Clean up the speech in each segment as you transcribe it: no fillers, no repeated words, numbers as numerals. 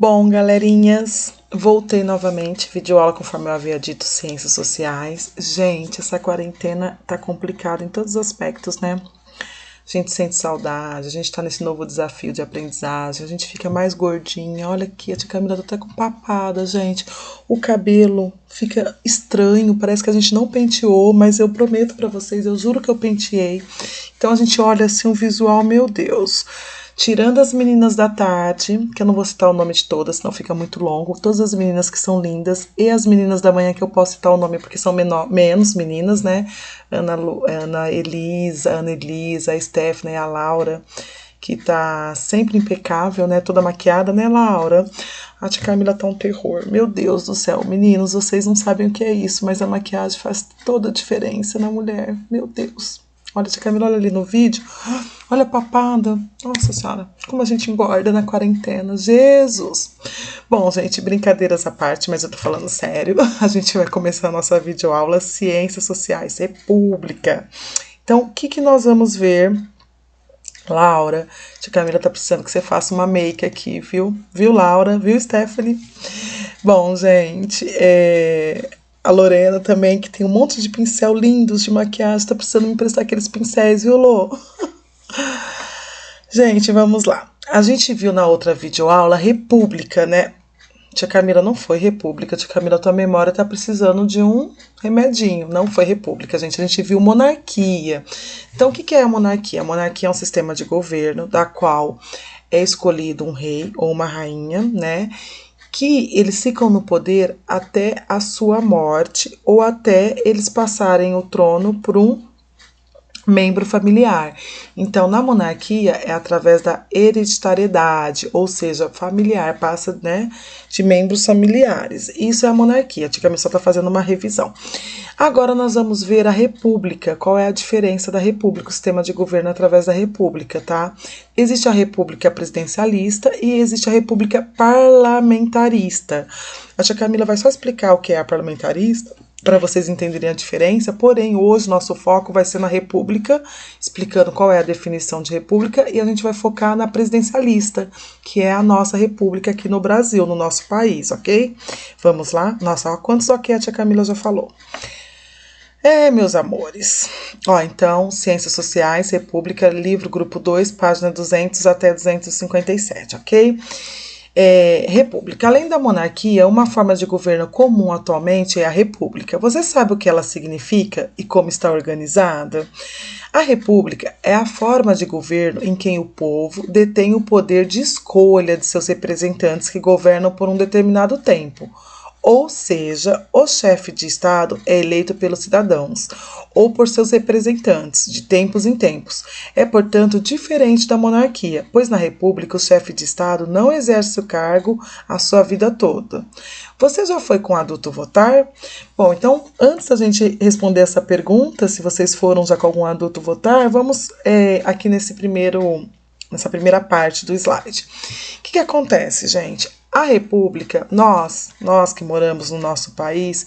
Bom, galerinhas, voltei novamente, videoaula conforme eu havia dito, ciências sociais. Gente, essa quarentena tá complicada em todos os aspectos, né? A gente sente saudade, a gente tá nesse novo desafio de aprendizagem, a gente fica mais gordinha. Olha aqui, a tia Camila tá até com papada, gente. O cabelo fica estranho, parece que a gente não penteou, mas eu prometo pra vocês, eu juro que eu penteei. Então a gente olha assim um visual, meu Deus. Tirando as meninas da tarde, que eu não vou citar o nome de todas, senão fica muito longo. Todas as meninas que são lindas e as meninas da manhã que eu posso citar o nome porque são menos meninas, né? Ana Elisa, a Stephanie, a Laura, que tá sempre impecável, né? Toda maquiada, né, Laura? A tia Camila tá um terror. Meu Deus do céu, meninos, vocês não sabem o que é isso, mas a maquiagem faz toda a diferença na mulher. Meu Deus. Olha, tia Camila, olha ali no vídeo. Olha a papada. Nossa senhora, como a gente engorda na quarentena. Jesus. Bom, gente, brincadeiras à parte, mas eu tô falando sério. A gente vai começar a nossa videoaula Ciências Sociais, República. Então, o que nós vamos ver? Laura, tia Camila tá precisando que você faça uma make aqui, viu? Viu, Laura? Viu, Stephanie? Bom, gente, a Lorena também, que tem um monte de pincel lindos de maquiagem, tá precisando me emprestar aqueles pincéis, viu, Lô? Gente, vamos lá. A gente viu na outra videoaula República, né? Tia Camila não foi República, tia Camila, tua memória tá precisando de um remedinho. Não foi República, gente. A gente viu monarquia. Então, o que é a monarquia? A monarquia é um sistema de governo da qual é escolhido um rei ou uma rainha, né? Que eles ficam no poder até a sua morte ou até eles passarem o trono por um membro familiar. Então, na monarquia é através da hereditariedade, ou seja, familiar passa, né, de membros familiares. Isso é a monarquia. A tia Camila só está fazendo uma revisão. Agora nós vamos ver a república. Qual é a diferença da república, o sistema de governo através da república, tá? Existe a república presidencialista e existe a república parlamentarista. A tia Camila vai só explicar o que é a parlamentarista, para vocês entenderem a diferença, porém hoje nosso foco vai ser na república, explicando qual é a definição de república, e a gente vai focar na presidencialista, que é a nossa república aqui no Brasil, no nosso país, ok? Vamos lá? Nossa, ó, quantos ok a tia Camila já falou. Meus amores. Ó, então, Ciências Sociais, República, livro grupo 2, página 200 até 257, ok? República. Além da monarquia, uma forma de governo comum atualmente é a república. Você sabe o que ela significa e como está organizada? A república é a forma de governo em que o povo detém o poder de escolha de seus representantes que governam por um determinado tempo. Ou seja, o chefe de Estado é eleito pelos cidadãos ou por seus representantes, de tempos em tempos. É, portanto, diferente da monarquia, pois na República o chefe de Estado não exerce o cargo a sua vida toda. Você já foi com adulto votar? Bom, então, antes da gente responder essa pergunta, se vocês foram já com algum adulto votar, vamos aqui nessa primeira parte do slide. O que acontece, gente? A República, nós que moramos no nosso país,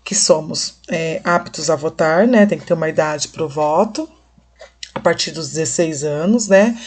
que somos aptos a votar, né? Tem que ter uma idade para o voto, a partir dos 16 anos, né?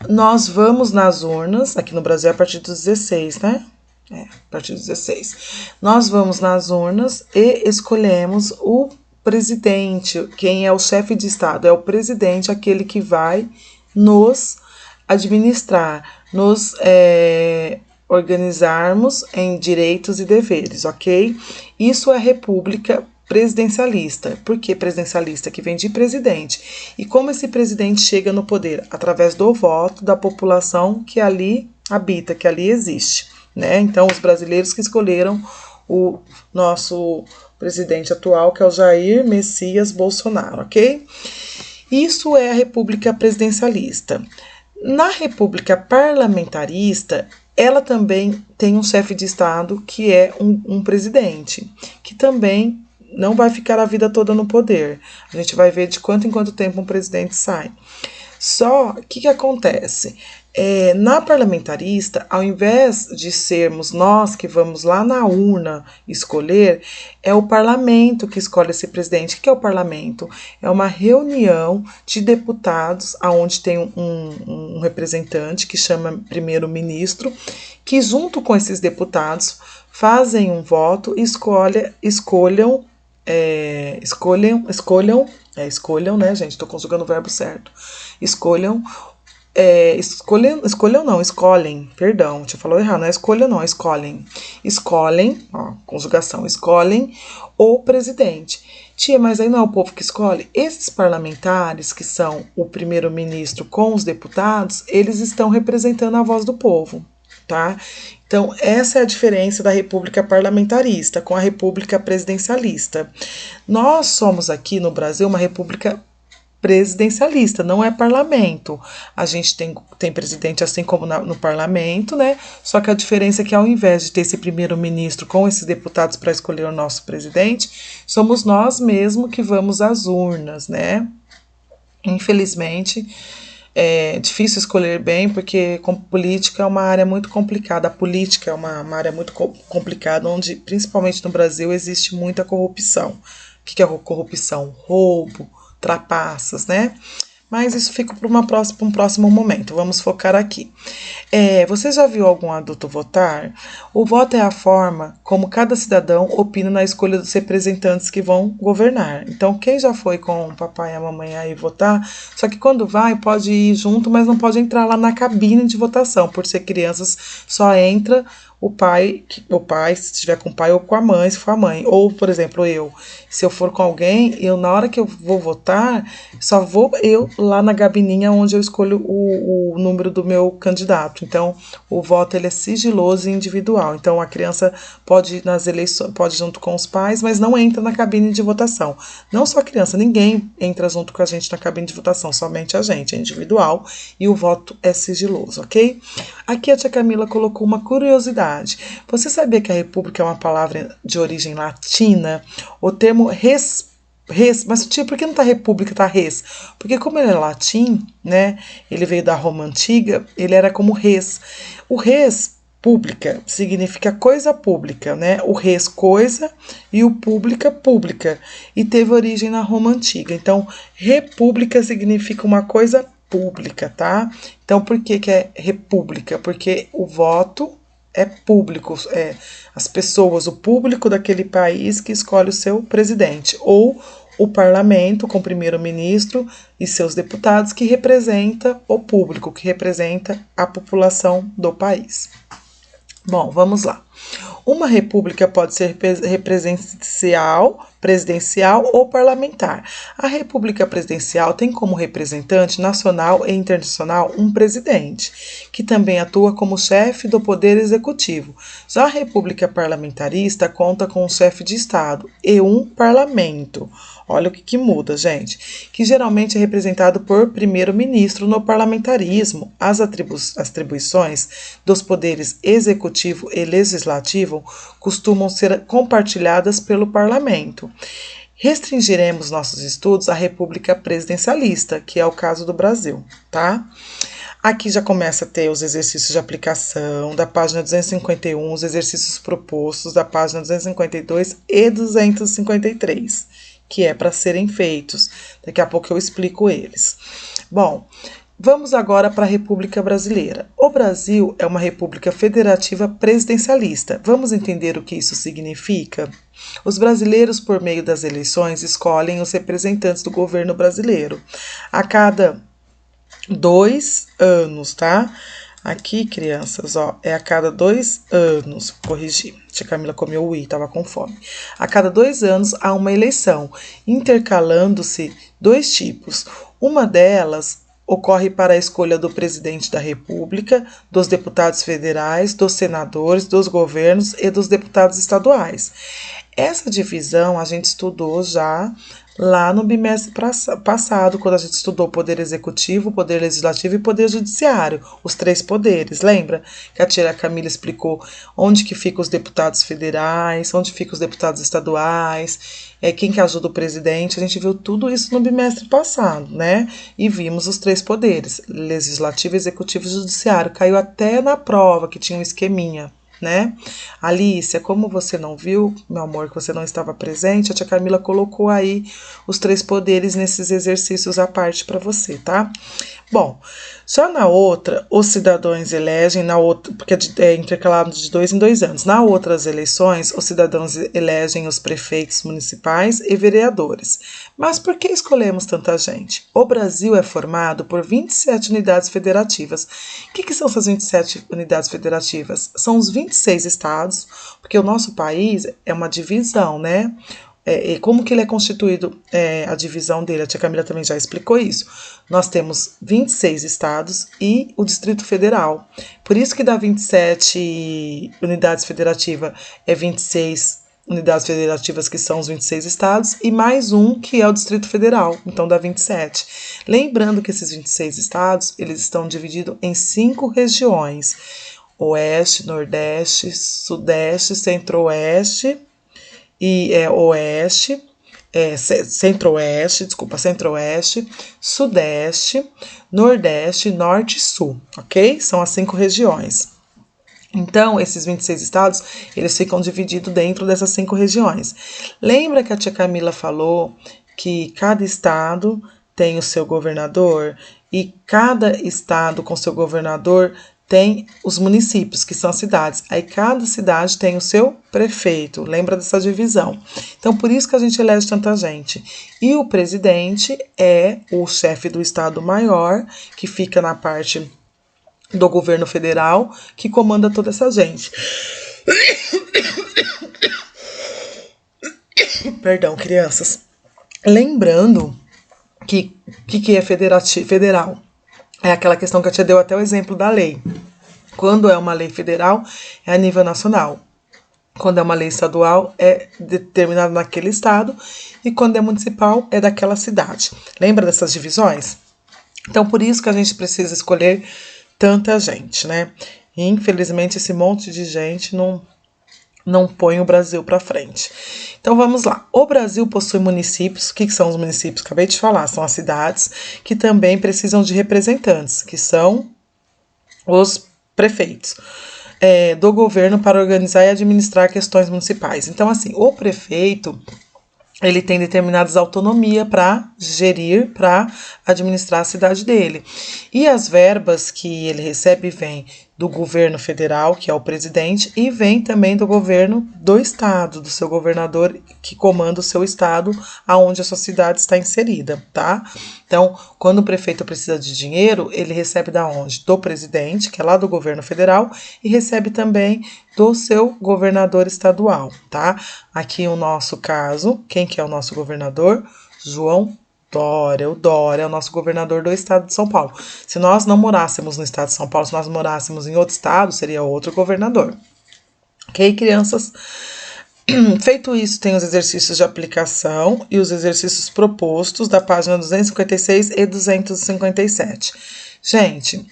Nós vamos nas urnas, aqui no Brasil é a partir dos 16, né? A partir dos 16. Nós vamos nas urnas e escolhemos o presidente. Quem é o chefe de Estado? É o presidente, aquele que vai nos administrar, nos organizarmos em direitos e deveres, ok? Isso é república presidencialista. Por que presidencialista? Que vem de presidente. E como esse presidente chega no poder? Através do voto da população que ali habita, que ali existe, né? Então, os brasileiros que escolheram o nosso presidente atual, que é o Jair Messias Bolsonaro, ok? Isso é a república presidencialista. Na república parlamentarista, ela também tem um chefe de Estado que é um presidente, que também não vai ficar a vida toda no poder. A gente vai ver de quanto em quanto tempo um presidente sai. Só que acontece? Na parlamentarista, ao invés de sermos nós que vamos lá na urna escolher, é o parlamento que escolhe esse presidente. O que é o parlamento? É uma reunião de deputados, onde tem um representante que chama primeiro-ministro, que junto com esses deputados fazem um voto e escolham, né, gente? Estou conjugando o verbo certo. Perdão, te falou errado, não é escolha não, é escolhem, ó, conjugação, escolhem o presidente. Tia, mas aí não é o povo que escolhe? Esses parlamentares, que são o primeiro-ministro com os deputados, eles estão representando a voz do povo, tá? Então, essa é a diferença da república parlamentarista com a república presidencialista. Nós somos aqui no Brasil uma república presidencialista, não é parlamento. A gente tem presidente assim como no parlamento, né? Só que a diferença é que ao invés de ter esse primeiro-ministro com esses deputados para escolher o nosso presidente, somos nós mesmos que vamos às urnas, né? Infelizmente, é difícil escolher bem, porque política é uma área muito complicada. A política é uma área muito complicada, onde, principalmente no Brasil, existe muita corrupção. O que é corrupção? Roubo, trapaças, né? Mas isso fica para um próximo momento. Vamos focar aqui. Você já viu algum adulto votar? O voto é a forma como cada cidadão opina na escolha dos representantes que vão governar. Então, quem já foi com o papai e a mamãe aí votar, só que quando vai, pode ir junto, mas não pode entrar lá na cabine de votação. Por ser crianças, só entra o pai, se estiver com o pai, ou com a mãe, se for a mãe. Ou, por exemplo, se eu for com alguém, na hora que eu vou votar, só vou eu lá na gabininha onde eu escolho o número do meu candidato. Então, o voto ele é sigiloso e individual. Então, a criança pode ir nas eleições, pode ir junto com os pais, mas não entra na cabine de votação. Não só a criança, ninguém entra junto com a gente na cabine de votação, somente a gente, é individual e o voto é sigiloso, ok? Aqui a tia Camila colocou uma curiosidade. Você sabia que a república é uma palavra de origem latina? O termo res, mas tia, por que não tá república, tá res? Porque como ele é latim, né, ele veio da Roma Antiga, ele era como res. O res, pública, significa coisa pública, né? O res, coisa, e o pública, pública. E teve origem na Roma Antiga. Então, república significa uma coisa pública, tá? Então, por que é república? Porque o voto é público, as pessoas, o público daquele país que escolhe o seu presidente, ou o parlamento com o primeiro-ministro e seus deputados que representa o público, que representa a população do país. Bom, vamos lá. Uma república pode ser presidencial ou parlamentar. A república presidencial tem como representante nacional e internacional um presidente, que também atua como chefe do poder executivo. Já a república parlamentarista conta com um chefe de Estado e um parlamento. Olha o que muda, gente. Que geralmente é representado por primeiro-ministro no parlamentarismo. As atribuições dos poderes executivo e legislativo costumam ser compartilhadas pelo parlamento. Restringiremos nossos estudos à república presidencialista, que é o caso do Brasil, tá? Aqui já começa a ter os exercícios de aplicação, da página 251, os exercícios propostos da página 252 e 253, que é para serem feitos. Daqui a pouco eu explico eles. Bom, vamos agora para a República Brasileira. O Brasil é uma república federativa presidencialista. Vamos entender o que isso significa? Os brasileiros, por meio das eleições, escolhem os representantes do governo brasileiro a cada 2 anos, tá? Aqui, crianças, ó, é a cada 2 anos, corrigi. Tia Camila comeu o i, tava com fome. A cada 2 anos há uma eleição, intercalando-se 2 tipos. Uma delas ocorre para a escolha do presidente da República, dos deputados federais, dos senadores, dos governos e dos deputados estaduais. Essa divisão a gente estudou já lá no bimestre passado, quando a gente estudou poder executivo, poder legislativo e poder judiciário, os 3 poderes, lembra? Que a tia Camila explicou onde que ficam os deputados federais, onde ficam os deputados estaduais, quem que ajuda o presidente. A gente viu tudo isso no bimestre passado, né? E vimos os 3 poderes, legislativo, executivo e judiciário. Caiu até na prova que tinha um esqueminha, né? Alícia, como você não viu, meu amor, que você não estava presente, a tia Camila colocou aí os 3 poderes nesses exercícios à parte para você, tá? Bom, só na outra, os cidadãos elegem, na outra, porque é intercalado de 2 em 2 anos. Na outras eleições, os cidadãos elegem os prefeitos municipais e vereadores. Mas por que escolhemos tanta gente? O Brasil é formado por 27 unidades federativas. O que são essas 27 unidades federativas? São os 26 estados, porque o nosso país é uma divisão, né? E como que ele é constituído, a divisão dele? A tia Camila também já explicou isso. Nós temos 26 estados e o Distrito Federal. Por isso que dá 27 unidades federativas, 26 unidades federativas que são os 26 estados e mais um que é o Distrito Federal, então dá 27. Lembrando que esses 26 estados, eles estão divididos em 5 regiões: Oeste, Nordeste, Sudeste, Centro-Oeste e Oeste, Centro-Oeste, Sudeste, Nordeste, Norte e Sul, ok? São as 5 regiões. Então, esses 26 estados, eles ficam divididos dentro dessas 5 regiões. Lembra que a tia Camila falou que cada estado tem o seu governador e cada estado com seu governador tem os municípios, que são as cidades. Aí cada cidade tem o seu prefeito. Lembra dessa divisão? Então, por isso que a gente elege tanta gente. E o presidente é o chefe do estado maior, que fica na parte do governo federal, que comanda toda essa gente. Perdão, crianças. Lembrando que é federal? É aquela questão que a tia deu até o exemplo da lei. Quando é uma lei federal, é a nível nacional. Quando é uma lei estadual, é determinada naquele estado. E quando é municipal, é daquela cidade. Lembra dessas divisões? Então, por isso que a gente precisa escolher tanta gente, né? E, infelizmente, esse monte de gente não põe o Brasil para frente. Então vamos lá. O Brasil possui municípios. O que são os municípios? Acabei de falar. São as cidades que também precisam de representantes, que são os prefeitos do governo para organizar e administrar questões municipais. Então, assim, o prefeito, ele tem determinadas autonomia para gerir, para administrar a cidade dele. E as verbas que ele recebe vêm do governo federal, que é o presidente, e vem também do governo do estado, do seu governador que comanda o seu estado, aonde a sua cidade está inserida, tá? Então, quando o prefeito precisa de dinheiro, ele recebe da onde? Do presidente, que é lá do governo federal, e recebe também do seu governador estadual, tá? Aqui o nosso caso, quem que é o nosso governador? João Dória. O Dória é o nosso governador do estado de São Paulo. Se nós não morássemos no estado de São Paulo, se nós morássemos em outro estado, seria outro governador. Ok, crianças? Feito isso, tem os exercícios de aplicação e os exercícios propostos da página 256 e 257. Gente,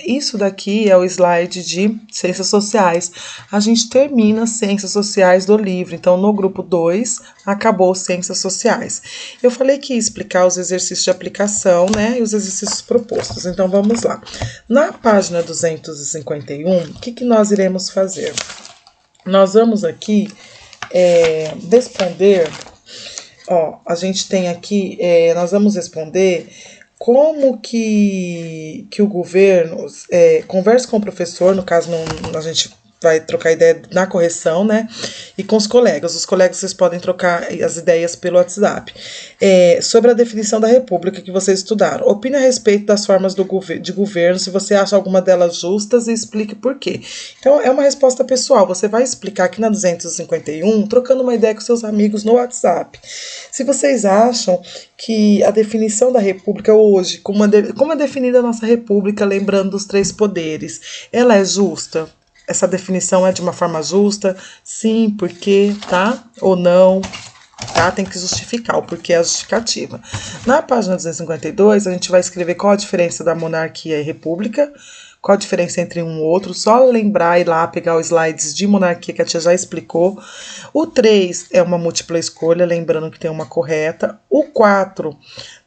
isso daqui é o slide de Ciências Sociais. A gente termina Ciências Sociais do livro, então no grupo 2 acabou Ciências Sociais. Eu falei que ia explicar os exercícios de aplicação, né, e os exercícios propostos, então vamos lá. Na página 251, o que nós iremos fazer? Nós vamos aqui responder, a gente tem aqui, nós vamos responder como que o governo conversa com o professor, no caso a gente vai trocar ideia na correção, né? E com os colegas. Os colegas, vocês podem trocar as ideias pelo WhatsApp. Sobre a definição da república que vocês estudaram. Opine a respeito das formas de governo, se você acha alguma delas justas e explique por quê. Então, é uma resposta pessoal. Você vai explicar aqui na 251, trocando uma ideia com seus amigos no WhatsApp. Se vocês acham que a definição da república hoje, como é definida a nossa república, lembrando dos 3 poderes, ela é justa? Essa definição é de uma forma justa? Sim, por quê, tá? Ou não? tá? Tem que justificar o porquê a justificativa. Na página 252, a gente vai escrever qual a diferença da monarquia e república, qual a diferença entre um e outro, só lembrar e ir lá pegar os slides de monarquia que a tia já explicou. O 3 é uma múltipla escolha, lembrando que tem uma correta. O 4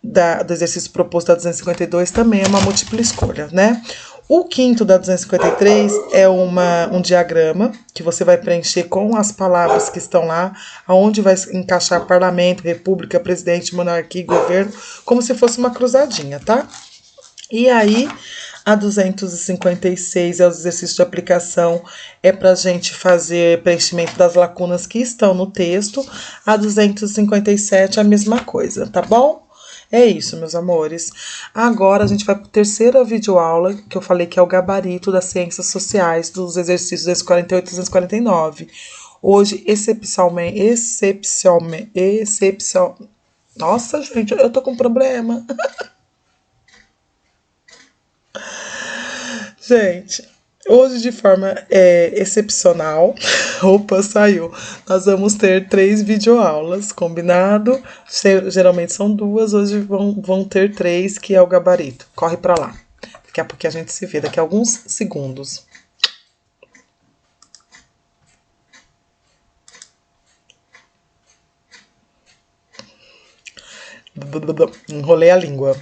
do exercício proposto da 252 também é uma múltipla escolha, né? O quinto da 253 é um diagrama que você vai preencher com as palavras que estão lá, aonde vai encaixar parlamento, república, presidente, monarquia e governo, como se fosse uma cruzadinha, tá? E aí, a 256 é o exercício de aplicação, é para a gente fazer preenchimento das lacunas que estão no texto. A 257 é a mesma coisa, tá bom? É isso, meus amores. Agora a gente vai para a terceira videoaula, que eu falei que é o gabarito das ciências sociais, dos exercícios 248 e 249. Hoje, Nossa, gente, eu tô com problema. Gente, hoje de forma excepcional, opa, saiu. Nós vamos ter 3 videoaulas, combinado? Geralmente são 2, hoje vão ter 3, que é o gabarito. Corre pra lá. Daqui a pouco a gente se vê, daqui a alguns segundos. Enrolei a língua.